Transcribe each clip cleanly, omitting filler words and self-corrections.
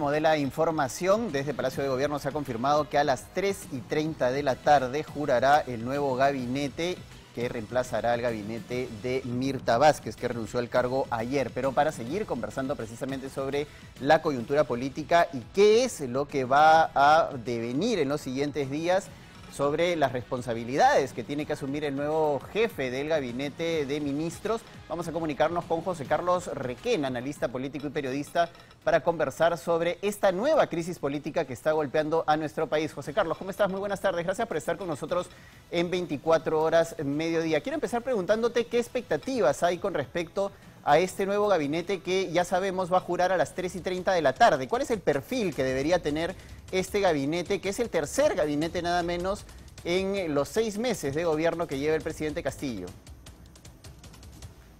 Como de la información, desde Palacio de Gobierno se ha confirmado que a las 3:30 de la tarde jurará el nuevo gabinete que reemplazará al gabinete de Mirta Vázquez, que renunció al cargo ayer. Pero para seguir conversando precisamente sobre la coyuntura política y qué es lo que va a devenir en los siguientes días, sobre las responsabilidades que tiene que asumir el nuevo jefe del gabinete de ministros, vamos a comunicarnos con José Carlos Requena, analista político y periodista, para conversar sobre esta nueva crisis política que está golpeando a nuestro país. José Carlos, ¿cómo estás? Muy buenas tardes. Gracias por estar con nosotros en 24 horas mediodía. Quiero empezar preguntándote qué expectativas hay con respecto a este nuevo gabinete que ya sabemos va a jurar a las 3:30 de la tarde. ¿Cuál es el perfil que debería tener este gabinete, que es el tercer gabinete nada menos en los 6 meses de gobierno que lleva el presidente Castillo?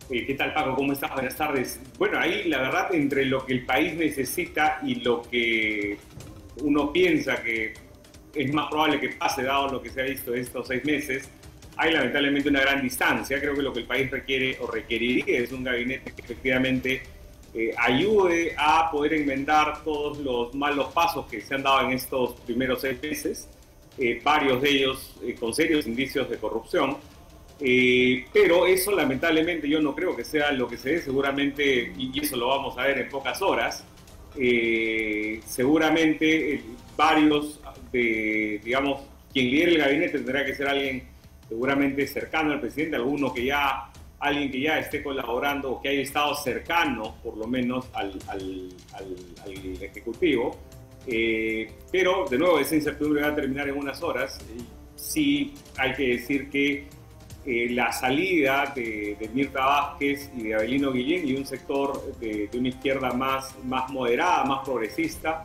¿Qué tal, Paco? ¿Cómo estás? Buenas tardes. Bueno, ahí la verdad, entre lo que el país necesita y lo que uno piensa que es más probable que pase, dado lo que se ha visto estos 6 meses, hay lamentablemente una gran distancia. Creo que lo que el país requiere o requeriría es un gabinete que efectivamente ayude a poder enmendar todos los malos pasos que se han dado en estos primeros 6 meses, varios de ellos con serios indicios de corrupción. Pero eso lamentablemente yo no creo que sea lo que se dé, seguramente, y eso lo vamos a ver en pocas horas, seguramente varios de, digamos, quien lidere el gabinete tendrá que ser alguien seguramente cercano al presidente, alguien que ya esté colaborando o que haya estado cercano por lo menos al Ejecutivo. Pero de nuevo esa incertidumbre va a terminar en unas horas. Sí hay que decir que la salida de Mirta Vázquez y de Avelino Guillén y un sector de una izquierda más moderada, más progresista,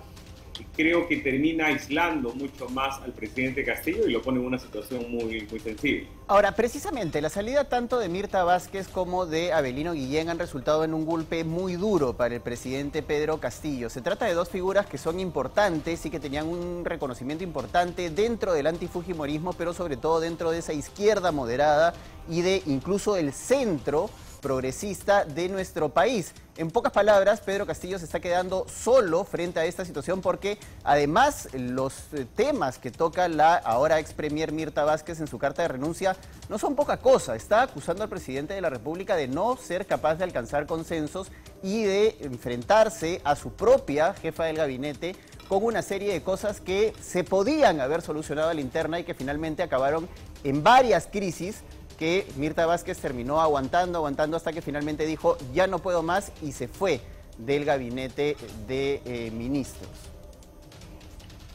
creo que termina aislando mucho más al presidente Castillo y lo pone en una situación muy sensible. Ahora, precisamente, la salida tanto de Mirta Vázquez como de Avelino Guillén han resultado en un golpe muy duro para el presidente Pedro Castillo. Se trata de dos figuras que son importantes y que tenían un reconocimiento importante dentro del antifujimorismo, pero sobre todo dentro de esa izquierda moderada y de incluso el centro progresista de nuestro país. En pocas palabras, Pedro Castillo se está quedando solo frente a esta situación porque además los temas que toca la ahora ex premier Mirta Vázquez en su carta de renuncia no son poca cosa. Está acusando al presidente de la República de no ser capaz de alcanzar consensos y de enfrentarse a su propia jefa del gabinete con una serie de cosas que se podían haber solucionado a la interna y que finalmente acabaron en varias crisis que Mirta Vázquez terminó aguantando hasta que finalmente dijo ya no puedo más y se fue del gabinete de ministros.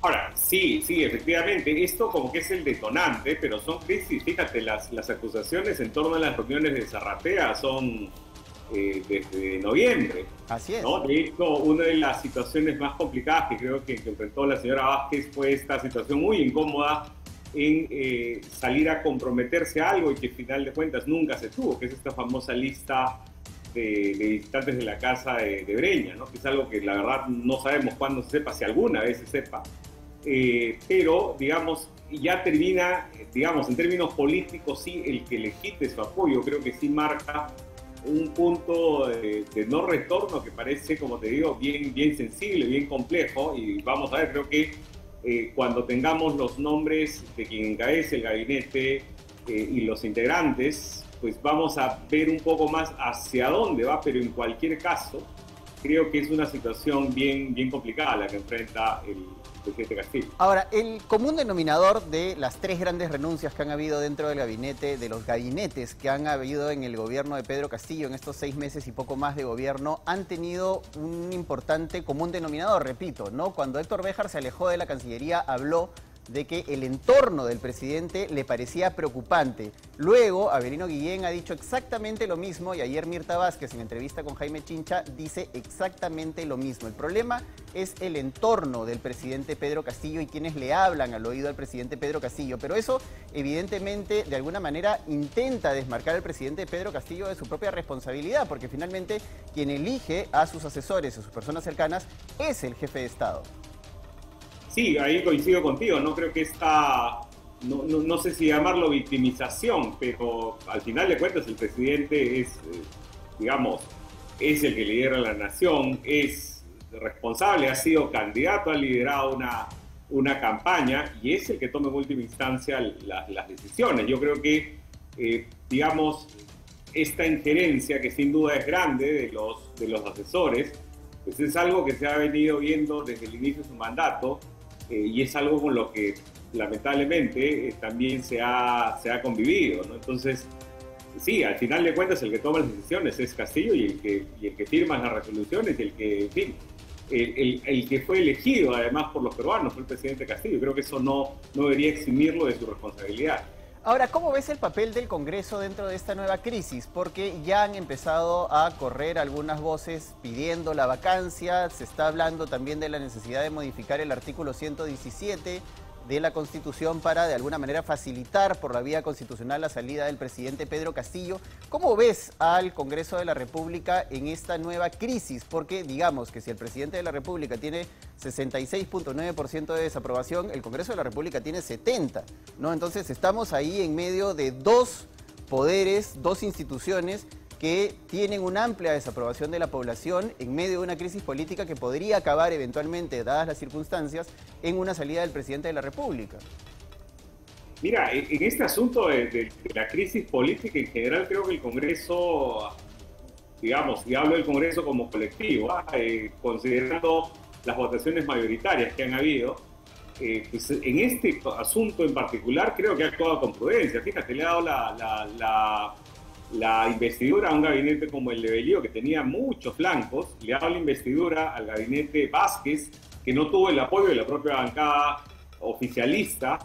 Ahora, sí, efectivamente, esto como que es el detonante, pero son crisis, fíjate, las acusaciones en torno a las reuniones de Zarratea son desde noviembre. Así es. ¿No? De hecho, una de las situaciones más complicadas que creo que enfrentó la señora Vázquez fue esta situación muy incómoda en salir a comprometerse a algo y que al final de cuentas nunca se tuvo, que es esta famosa lista de visitantes de la casa de Breña, ¿no? Que es algo que la verdad no sabemos cuándo se sepa, si alguna vez se sepa, pero digamos ya termina, digamos en términos políticos, sí, el que le quite su apoyo creo que sí marca un punto de no retorno que parece, como te digo, bien sensible, bien complejo, y vamos a ver, creo que cuando tengamos los nombres de quien encabece el gabinete y los integrantes, pues vamos a ver un poco más hacia dónde va, pero en cualquier caso, creo que es una situación bien complicada la que enfrenta el presidente Castillo. Ahora, el común denominador de las 3 grandes renuncias que han habido dentro del gabinete, de los gabinetes que han habido en el gobierno de Pedro Castillo en estos 6 meses y poco más de gobierno, han tenido un importante común denominador, repito, ¿no? Cuando Héctor Béjar se alejó de la Cancillería, habló de que el entorno del presidente le parecía preocupante. Luego, Avelino Guillén ha dicho exactamente lo mismo y ayer Mirta Vázquez, en entrevista con Jaime Chincha, dice exactamente lo mismo. El problema es el entorno del presidente Pedro Castillo y quienes le hablan al oído al presidente Pedro Castillo. Pero eso, evidentemente, de alguna manera intenta desmarcar al presidente Pedro Castillo de su propia responsabilidad, porque finalmente quien elige a sus asesores, a sus personas cercanas, es el jefe de Estado. Sí, ahí coincido contigo, no creo que no sé si llamarlo victimización, pero al final de cuentas el presidente es, digamos, es el que lidera la nación, es responsable, ha sido candidato, ha liderado una campaña y es el que toma en última instancia las decisiones. Yo creo que, digamos, esta injerencia, que sin duda es grande de los asesores, pues es algo que se ha venido viendo desde el inicio de su mandato y es algo con lo que lamentablemente también se ha convivido, ¿no? Entonces, sí, al final de cuentas el que toma las decisiones es Castillo y el que firma las resoluciones y el que, en fin, el que fue elegido además por los peruanos fue el presidente Castillo. Creo que eso no debería eximirlo de su responsabilidad. Ahora, ¿cómo ves el papel del Congreso dentro de esta nueva crisis? Porque ya han empezado a correr algunas voces pidiendo la vacancia, se está hablando también de la necesidad de modificar el artículo 117 de la Constitución para de alguna manera facilitar por la vía constitucional la salida del presidente Pedro Castillo. ¿Cómo ves al Congreso de la República en esta nueva crisis? Porque digamos que si el presidente de la República tiene 66.9% de desaprobación, el Congreso de la República tiene 70%, ¿no? Entonces estamos ahí en medio de dos poderes, dos instituciones que tienen una amplia desaprobación de la población en medio de una crisis política que podría acabar eventualmente, dadas las circunstancias, en una salida del presidente de la República. Mira, en este asunto de la crisis política en general, creo que el Congreso, digamos, y hablo del Congreso como colectivo, considerando las votaciones mayoritarias que han habido, pues en este asunto en particular creo que ha actuado con prudencia. Fíjate, le ha dado la investidura a un gabinete como el de Bellido, que tenía muchos flancos, le ha dado la investidura al gabinete Vázquez, que no tuvo el apoyo de la propia bancada oficialista.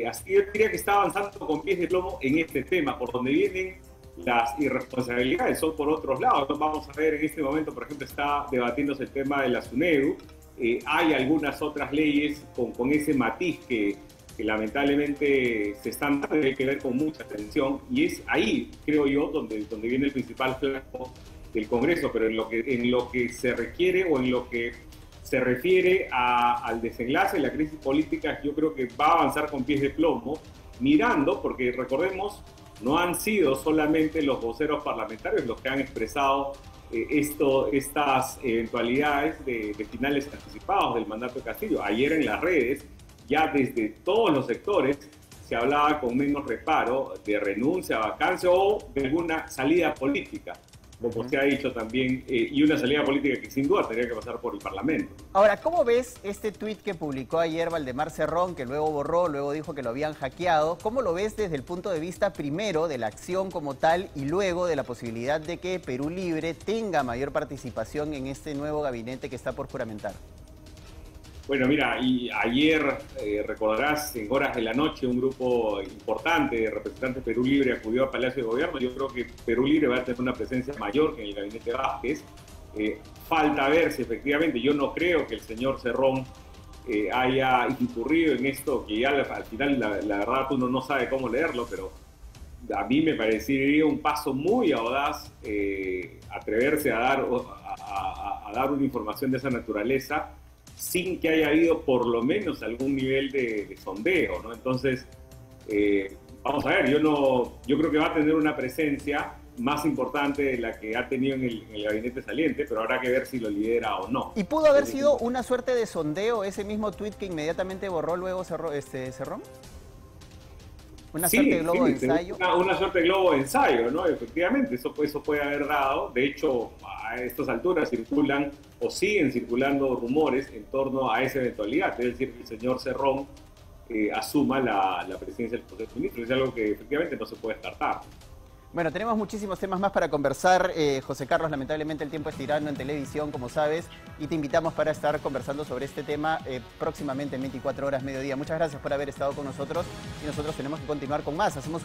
Así yo diría que está avanzando con pies de plomo en este tema, por donde vienen las irresponsabilidades, son por otros lados. Vamos a ver, en este momento, por ejemplo, está debatiéndose el tema de la SUNEDU. Hay algunas otras leyes con ese matiz que lamentablemente se están dando y hay que ver con mucha atención, y es ahí, creo yo, donde viene el principal flanco del Congreso. Pero en lo que se requiere o en lo que se refiere al desenlace de la crisis política, yo creo que va a avanzar con pies de plomo, mirando, porque recordemos, no han sido solamente los voceros parlamentarios los que han expresado estas eventualidades de finales anticipados del mandato de Castillo. Ayer en las redes, ya desde todos los sectores, se hablaba con menos reparo de renuncia, vacancia o de alguna salida política, como se ha dicho también, y una salida política que sin duda tendría que pasar por el Parlamento. Ahora, ¿cómo ves este tuit que publicó ayer Valdemar Cerrón, que luego borró, luego dijo que lo habían hackeado? ¿Cómo lo ves desde el punto de vista primero de la acción como tal y luego de la posibilidad de que Perú Libre tenga mayor participación en este nuevo gabinete que está por juramentar? Bueno, mira, y ayer, recordarás, en horas de la noche, un grupo importante de representantes de Perú Libre acudió a Palacio de Gobierno. Yo creo que Perú Libre va a tener una presencia mayor que en el gabinete Vázquez. Falta ver si efectivamente, yo no creo que el señor Cerrón haya incurrido en esto, que ya al final la verdad uno no sabe cómo leerlo, pero a mí me parecería un paso muy audaz atreverse a dar una información de esa naturaleza sin que haya habido por lo menos algún nivel de sondeo, ¿no? Entonces, vamos a ver, yo creo que va a tener una presencia más importante de la que ha tenido en el gabinete saliente, pero habrá que ver si lo lidera o no. ¿Y pudo haber sido una suerte de sondeo ese mismo tuit que inmediatamente borró luego Cerrón? ¿Una suerte de globo de ensayo? Una suerte de globo de ensayo, ¿no? Efectivamente, eso puede haber dado. De hecho, a estas alturas circulan o siguen circulando rumores en torno a esa eventualidad, es decir, que el señor Cerrón asuma la presidencia del Consejo de Ministros. Es algo que efectivamente no se puede descartar. Bueno, tenemos muchísimos temas más para conversar. José Carlos, lamentablemente el tiempo es tirano en televisión, como sabes, y te invitamos para estar conversando sobre este tema próximamente en 24 horas, mediodía. Muchas gracias por haber estado con nosotros y nosotros tenemos que continuar con más. Hacemos